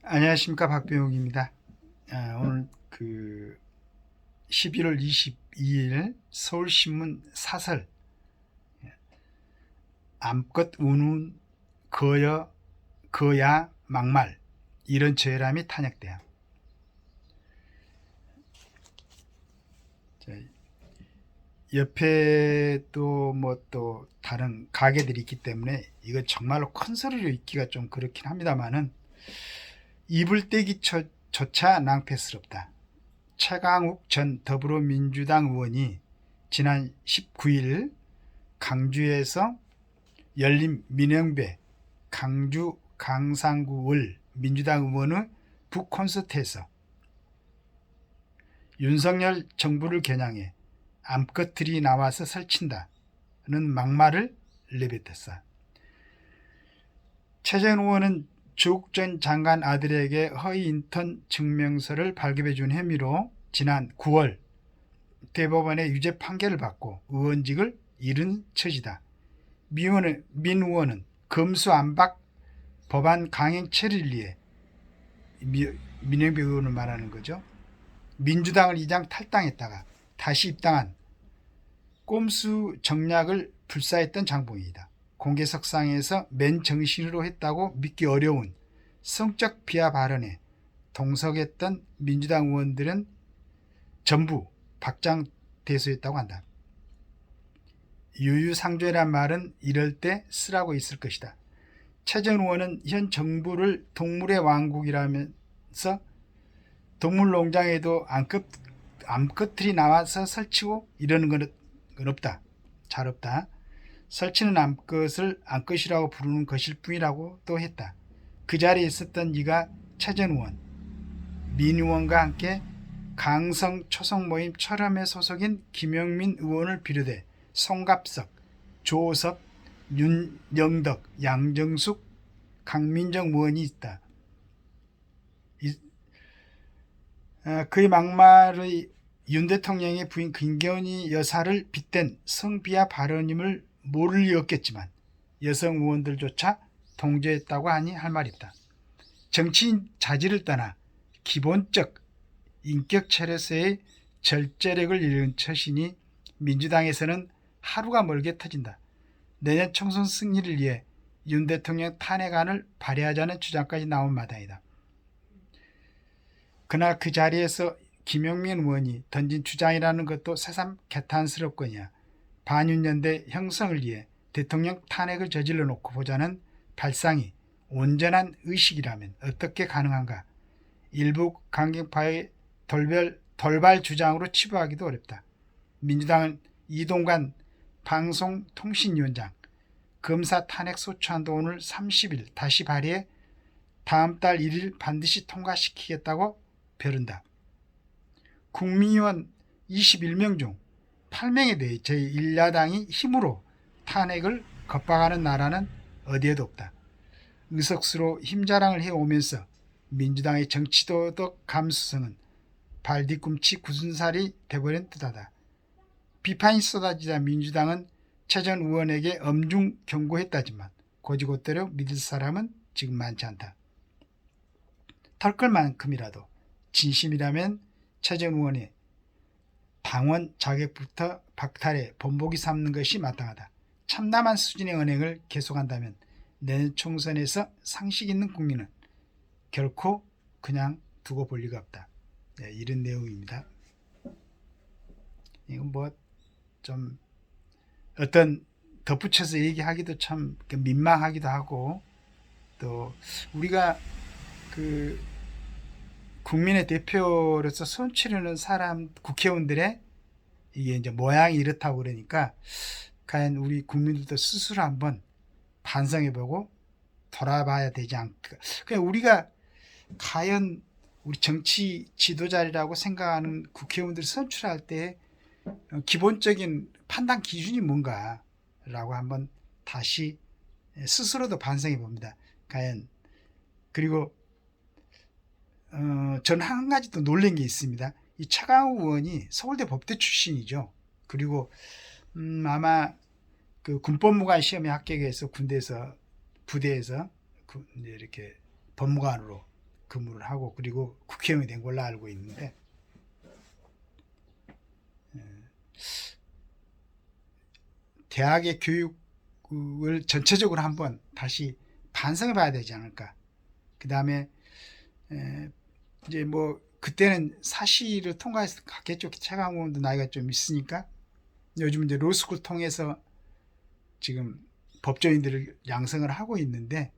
안녕하십니까, 박병욱입니다. 오늘 11월 22일 서울신문 사설 암컷 운운 거야 막말 이런 저혈암이 탄핵돼요. 옆에 또 다른 가게들이 있기 때문에 이거 정말로 큰 소리로 읽기가 좀 그렇긴 합니다만은 이불 떼기조차 낭패스럽다. 최강욱 전 더불어민주당 의원이 지난 19일 강주에서 열린 민영배 강주 강상구을 민주당 의원의 북콘서트에서 윤석열 정부를 겨냥해 암컷들이 나와서 설친다는 막말을 내뱉었어. 최재형 의원은 조국 전 장관 아들에게 허위 인턴 증명서를 발급해 준 혐의로 지난 9월 대법원의 유죄 판결을 받고 의원직을 잃은 처지다. 민 의원은 검수안박 법안 강행 처리를 위해 민영배 의원을 말하는 거죠. 민주당을 이장 탈당했다가 다시 입당한 꼼수 정략을 불사했던 장본인이다. 공개석상에서 맨정신으로 했다고 믿기 어려운 성적 비하 발언에 동석했던 민주당 의원들은 전부 박장대소했다고 한다. 유유상조란 말은 이럴 때 쓰라고 있을 것이다. 최재형 의원은 현 정부를 동물의 왕국이라면서 동물농장에도 암컷들이 나와서 설치고 이러는 건 없다. 잘 없다. 설치는 암컷을 암컷이라고 부르는 것일 뿐이라고 또 했다. 그 자리에 있었던 이가 최재형 의원, 민 의원과 함께 강성 초성 모임 철험의 소속인 김영민 의원을 비롯해 송갑석, 조섭, 윤영덕, 양정숙, 강민정 의원이 있다. 그의 막말의 윤 대통령의 부인 김건희 여사를 빗댄 성비하 발언임을 모를 리 없겠지만 여성 의원들조차 통제했다고 하니 할 말이 없다. 정치인 자질을 떠나 기본적 인격 체력에의 절제력을 잃은 처신이 민주당에서는 하루가 멀게 터진다. 내년 총선 승리를 위해 윤 대통령 탄핵안을 발의하자는 주장까지 나온 마당이다. 그날 그 자리에서 김용민 의원이 던진 주장이라는 것도 새삼 개탄스럽거니와 반윤연대 형성을 위해 대통령 탄핵을 저질러 놓고 보자는 발상이 온전한 의식이라면 어떻게 가능한가. 일부 강경파의 돌발 주장으로 치부하기도 어렵다. 민주당은 이동관 방송통신위원장 검사 탄핵 소추안도 오늘 30일 다시 발의해 다음 달 1일 반드시 통과시키겠다고 벼른다. 국민의원 21명 중 8명에 대해 제1야당이 힘으로 탄핵을 겁박하는 나라는 어디에도 없다. 의석수로 힘자랑을 해오면서 민주당의 정치도덕 감수성은 발뒤꿈치 굳은살이 돼버린 듯하다. 비판이 쏟아지자 민주당은 최전 의원에게 엄중 경고했다지만 곧이곧대로 믿을 사람은 지금 많지 않다. 털끌만큼이라도 진심이라면 최전 의원의 당원 자격부터 박탈해 본보기 삼는 것이 마땅하다. 참담한 수준의 언행을 계속한다면 내년 총선에서 상식 있는 국민은 결코 그냥 두고 볼 리가 없다. 네, 이런 내용입니다. 이건 좀 어떤 덧붙여서 얘기하기도 참 민망하기도 하고, 또 우리가 국민의 대표로서 손치르는 사람 국회의원들의 이게 이제 모양이 이렇다고 그러니까 과연 우리 국민들도 스스로 한번 반성해보고 돌아봐야 되지 않을까. 그냥 우리가 과연 우리 정치 지도자라고 생각하는 국회의원들 선출할 때 기본적인 판단 기준이 뭔가라고 한번 다시 스스로도 반성해 봅니다. 과연. 그리고 저는 한 가지 또 놀란 게 있습니다. 이 차강우 의원이 서울대 법대 출신이죠. 그리고 아마 그 군법무관 시험에 합격해서 군대에서 부대에서 이렇게 법무관으로 근무를 하고 그리고 국회의원이 된 걸로 알고 있는데, 대학의 교육을 전체적으로 한번 다시 반성해 봐야 되지 않을까. 그 다음에 이제 뭐 그때는 사시를 통과해서 갔겠죠. 최강원도 나이가 좀 있으니까. 요즘 이제 로스쿨 통해서 지금 법조인들을 양성을 하고 있는데,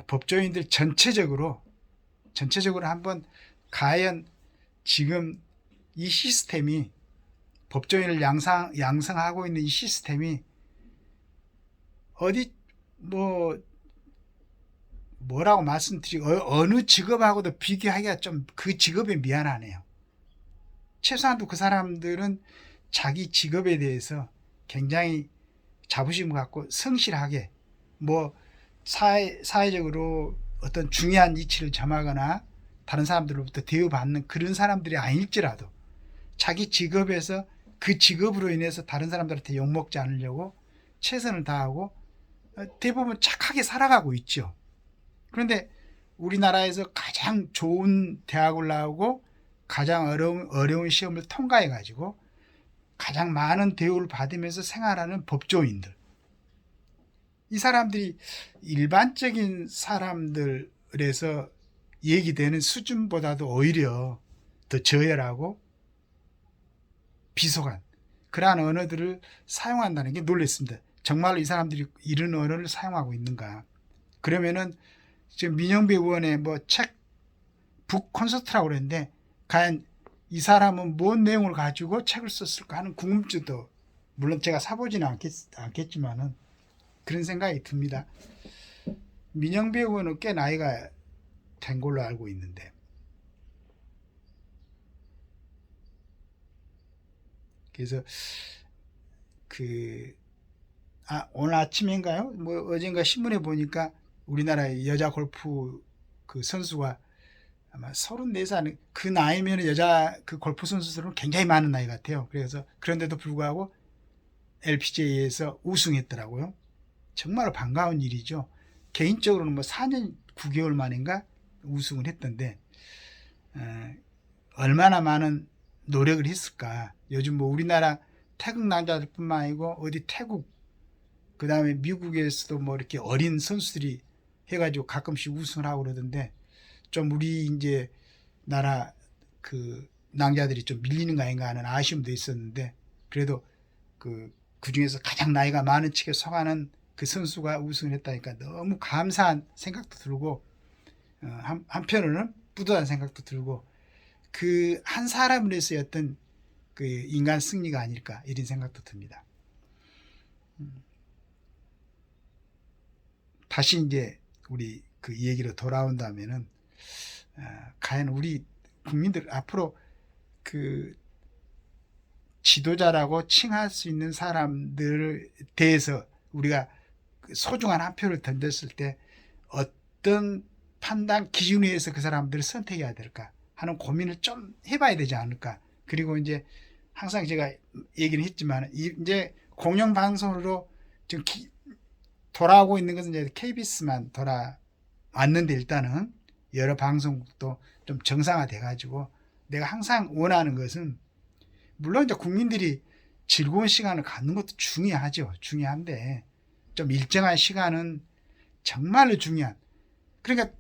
법조인들 전체적으로 한번 과연 지금 이 시스템이, 법조인을 양성하고 있는 이 시스템이 어디 뭐라고 말씀드리고 어느 직업하고도 비교하기가 좀 그 직업에 미안하네요. 최소한도 그 사람들은 자기 직업에 대해서 굉장히 자부심을 갖고 성실하게 사회적으로 어떤 중요한 이치를 점하거나 다른 사람들로부터 대우받는 그런 사람들이 아닐지라도 자기 직업에서 그 직업으로 인해서 다른 사람들한테 욕먹지 않으려고 최선을 다하고 대부분 착하게 살아가고 있죠. 그런데 우리나라에서 가장 좋은 대학을 나오고 가장 어려운 시험을 통과해 가지고 가장 많은 대우를 받으면서 생활하는 법조인들, 이 사람들이 일반적인 사람들에서 얘기되는 수준보다도 오히려 더 저열하고 비속한 그러한 언어들을 사용한다는 게 놀랐습니다. 정말로 이 사람들이 이런 언어를 사용하고 있는가. 그러면은 지금 민영배 의원의 책 북 콘서트라고 그랬는데, 과연 이 사람은 뭔 내용을 가지고 책을 썼을까 하는 궁금증도, 물론 제가 사보지는 않겠지만은 그런 생각이 듭니다. 민영배 의원은 꽤 나이가 된 걸로 알고 있는데, 그래서 오늘 아침인가요? 어젠가 신문에 보니까 우리나라의 여자 골프 그 선수가 아마 34살, 그 나이면 여자 그 골프 선수들은 굉장히 많은 나이 같아요. 그래서 그런데도 불구하고 LPGA에서 우승했더라고요. 정말 반가운 일이죠. 개인적으로는 4년 9개월 만인가 우승을 했던데, 얼마나 많은 노력을 했을까. 요즘 우리나라 태국 남자들뿐만 아니고 어디 태국, 그 다음에 미국에서도 이렇게 어린 선수들이 해가지고 가끔씩 우승을 하고 그러던데, 좀 우리 이제 나라 그 낭자들이 좀 밀리는 거 아닌가 하는 아쉬움도 있었는데, 그래도 그 중에서 가장 나이가 많은 측에 속하는 그 선수가 우승을 했다니까 너무 감사한 생각도 들고, 한편으로는 뿌듯한 생각도 들고, 그 한 사람을 위해서 어떤 그 인간 승리가 아닐까 이런 생각도 듭니다. 다시 이제 우리 그 얘기로 돌아온다면은, 과연 우리 국민들 앞으로 그 지도자라고 칭할 수 있는 사람들에 대해서 우리가 소중한 한 표를 던졌을 때 어떤 판단 기준에 의해서 그 사람들을 선택해야 될까 하는 고민을 좀 해봐야 되지 않을까. 그리고 이제 항상 제가 얘기를 했지만, 이제 공영방송으로 지금 돌아오고 있는 것은 이제 KBS만 돌아왔는데, 일단은 여러 방송국도 좀 정상화돼 가지고, 내가 항상 원하는 것은, 물론 이제 국민들이 즐거운 시간을 갖는 것도 중요한데 좀 일정한 시간은 정말로 중요한, 그러니까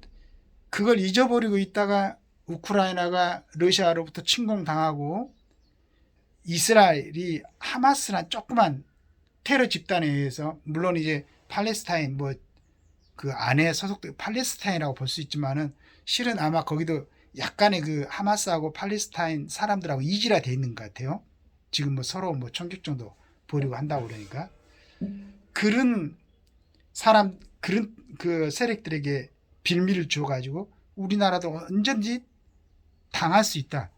그걸 잊어버리고 있다가 우크라이나가 러시아로부터 침공당하고 이스라엘이 하마스란 조그만 테러 집단에 의해서, 물론 이제 팔레스타인 그 안에 소속된 팔레스타인이라고 볼 수 있지만은, 실은 아마 거기도 약간의 그 하마스하고 팔레스타인 사람들하고 이지라 돼 있는 것 같아요. 지금 서로 총격전도 벌이고 한다고 그러니까, 그런 그 세력들에게 빌미를 줘가지고 우리나라도 언제든지 당할 수 있다.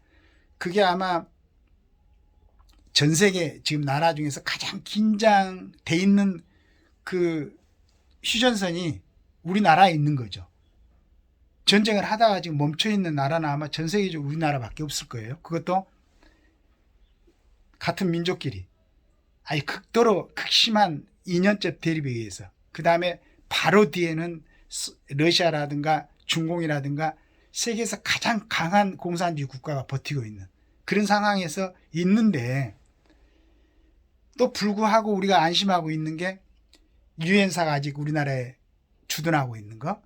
그게 아마 전 세계 지금 나라 중에서 가장 긴장돼 있는 그 휴전선이 우리나라에 있는 거죠. 전쟁을 하다가 지금 멈춰있는 나라는 아마 전 세계적으로 우리나라밖에 없을 거예요. 그것도 같은 민족끼리 아주 극도로 극심한 2년째 대립에 의해서, 그 다음에 바로 뒤에는 러시아라든가 중공이라든가 세계에서 가장 강한 공산주의 국가가 버티고 있는 그런 상황에서 있는데, 또 불구하고 우리가 안심하고 있는 게 유엔사가 아직 우리나라에 주둔하고 있는 거,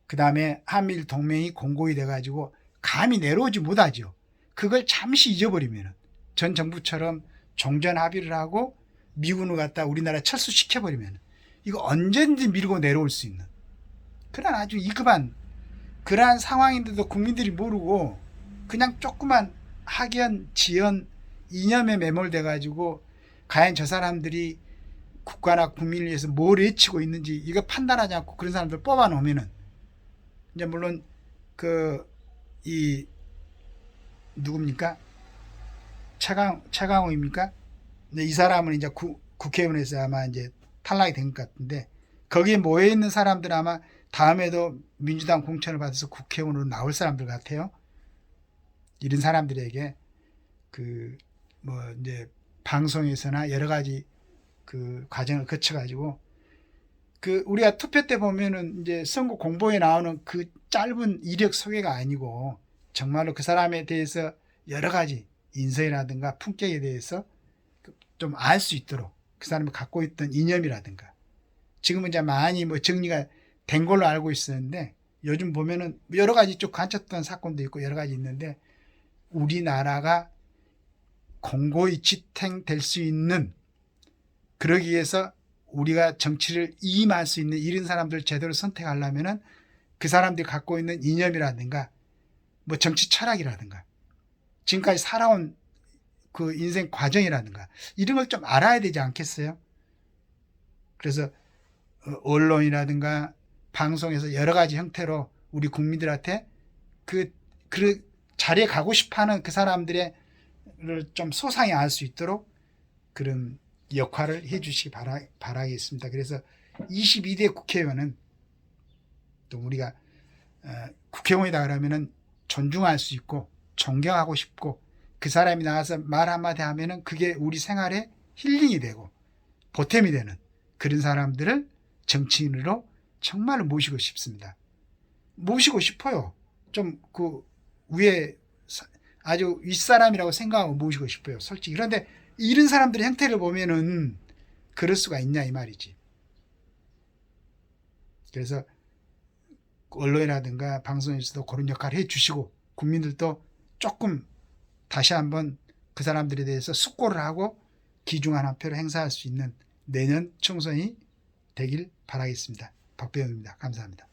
그 다음에 한미일 동맹이 공고히 돼가지고 감히 내려오지 못하죠. 그걸 잠시 잊어버리면 전 정부처럼 종전 합의를 하고 미군을 갖다 우리나라 철수시켜버리면 이거 언제든지 밀고 내려올 수 있는 그런 아주 이급한 그러한 상황인데도 국민들이 모르고 그냥 조그만 학연, 지연, 이념에 매몰돼가지고 과연 저 사람들이 국가나 국민을 위해서 뭘 외치고 있는지 이거 판단하지 않고 그런 사람들 뽑아놓으면은, 이제 물론 누굽니까? 최강호입니까? 이 사람은 이제 국회의원에서 아마 이제 탈락이 된 것 같은데, 거기에 모여 있는 사람들 아마 다음에도 민주당 공천을 받아서 국회의원으로 나올 사람들 같아요. 이런 사람들에게 이제 방송에서나 여러 가지 과정을 거쳐가지고 우리가 투표 때 보면은 이제 선거 공보에 나오는 그 짧은 이력 소개가 아니고 정말로 그 사람에 대해서 여러 가지 인성이라든가 품격에 대해서 좀 알 수 있도록 그 사람이 갖고 있던 이념이라든가, 지금은 이제 많이 정리가 된 걸로 알고 있었는데 요즘 보면은 여러 가지 좀 관쳤던 사건도 있고 여러 가지 있는데, 우리나라가 공고히 지탱될 수 있는, 그러기 위해서 우리가 정치를 이임할 수 있는 이런 사람들 제대로 선택하려면은 그 사람들이 갖고 있는 이념이라든가 정치 철학이라든가 지금까지 살아온 그 인생 과정이라든가 이런 걸 좀 알아야 되지 않겠어요? 그래서 언론이라든가 방송에서 여러 가지 형태로 우리 국민들한테 그 자리에 가고 싶어하는 그 사람들의 좀 소상히 알 수 있도록 그런 역할을 해주시기 바라겠습니다. 그래서 22대 국회의원은 또 우리가 국회의원이다 그러면은 존중할 수 있고 존경하고 싶고, 그 사람이 나와서 말 한마디 하면은 그게 우리 생활에 힐링이 되고 보탬이 되는 그런 사람들을 정치인으로 정말로 모시고 싶습니다. 모시고 싶어요. 좀 위에 아주 윗사람이라고 생각하고 모시고 싶어요, 솔직히. 그런데 이런 사람들의 형태를 보면은 그럴 수가 있냐 이 말이지. 그래서 언론이라든가 방송에서도 그런 역할을 해주시고, 국민들도 조금 다시 한번 그 사람들에 대해서 숙고를 하고 귀중한 한 표를 행사할 수 있는 내년 총선이 되길 바라겠습니다. 박배영입니다. 감사합니다.